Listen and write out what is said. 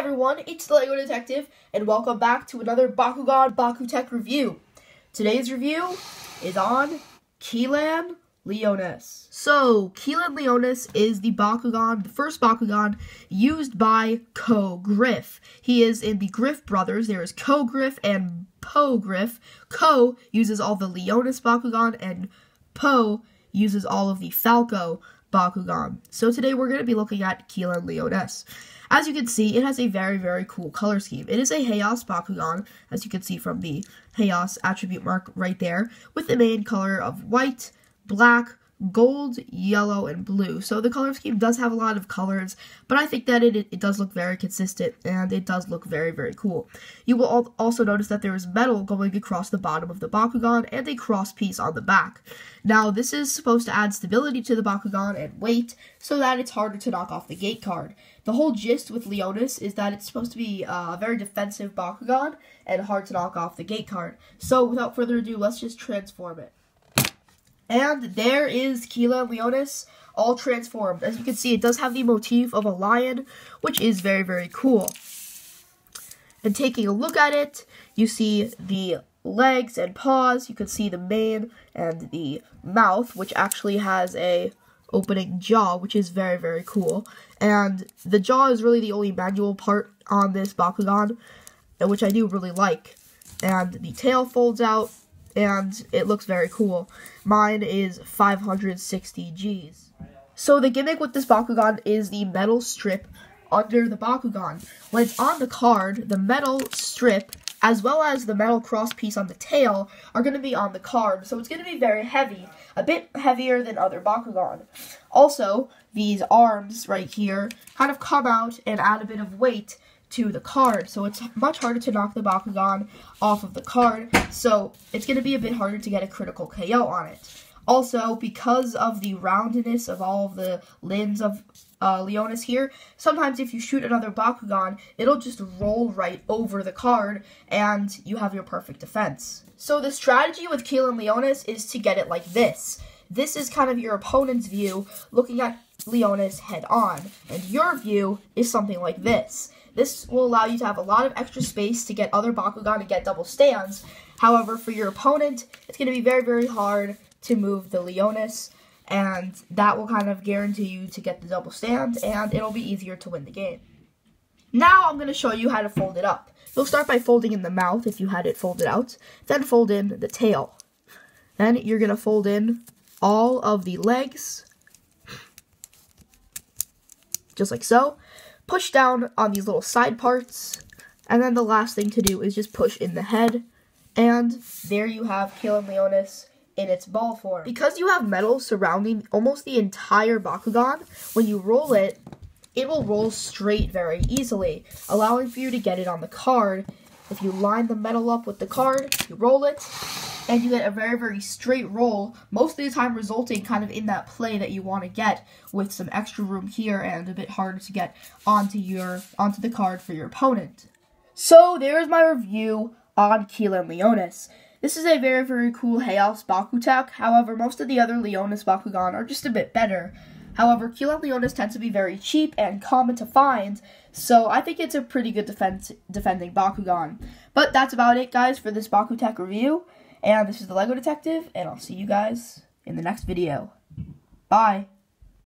everyone, it's the Lego Detective, and welcome back to another Bakugan Bakutech review. Today's review is on Kilan Leoness. So, Kilan Leoness is the first Bakugan used by Ko-Griff. He is in the Griff brothers. There is Ko-Griff and Po-Griff. Ko uses all the Leoness Bakugan, and Po uses all of the Falco Bakugan. So today we're going to be looking at Kilan Leoness. As you can see, it has a very cool color scheme. It is a Chaos Bakugan, as you can see from the Chaos attribute mark right there, with the main color of white, black, gold, yellow, and blue. So the color scheme does have a lot of colors, but I think that it does look very consistent, and it does look very cool. You will also notice that there is metal going across the bottom of the Bakugan and a cross piece on the back. Now, this is supposed to add stability to the Bakugan and weight, so that it's harder to knock off the gate card. The whole gist with Leoness is that it's supposed to be a very defensive Bakugan and hard to knock off the gate card. So without further ado, let's just transform it. And there is Kilan Leoness, all transformed. As you can see, it does have the motif of a lion, which is very cool. And taking a look at it, you see the legs and paws. You can see the mane and the mouth, which actually has a opening jaw, which is very cool. And the jaw is really the only manual part on this Bakugan, which I do really like. And the tail folds out, and it looks very cool. Mine is 560 Gs. So the gimmick with this Bakugan is the metal strip under the Bakugan. When it's on the card, the metal strip, as well as the metal cross piece on the tail, are going to be on the card. So it's going to be very heavy, a bit heavier than other Bakugan. Also, these arms right here kind of come out and add a bit of weight to the card, so it's much harder to knock the Bakugan off of the card, so it's going to be a bit harder to get a critical KO on it. Also, because of the roundness of all of the limbs of Leoness here, sometimes if you shoot another Bakugan, it'll just roll right over the card, and you have your perfect defense. So the strategy with Kilan Leoness is to get it like this. This is kind of your opponent's view, looking at Leoness head on, and your view is something like this. This will allow you to have a lot of extra space to get other Bakugan and get double stands. However, for your opponent, it's going to be very hard to move the Leoness, and that will kind of guarantee you to get the double stand, and it'll be easier to win the game. Now I'm going to show you how to fold it up. You'll start by folding in the mouth if you had it folded out, then fold in the tail. Then you're going to fold in all of the legs, just like so. Push down on these little side parts, and then the last thing to do is just push in the head, and there you have Kilan Leoness in its ball form. Because you have metal surrounding almost the entire Bakugan, when you roll it, it will roll straight very easily, allowing for you to get it on the card. If you line the metal up with the card, you roll it, and you get a very straight roll, most of the time resulting kind of in that play that you want to get, with some extra room here and a bit harder to get onto the card for your opponent. So there's my review on Kilan Leoness. This is a very cool Chaos Bakutech. However, most of the other Leoness Bakugan are just a bit better. However, Kilan Leoness tends to be very cheap and common to find, so I think it's a pretty good defending Bakugan. But that's about it, guys, for this Bakutech review. And this is the Lego Detective, and I'll see you guys in the next video. Bye!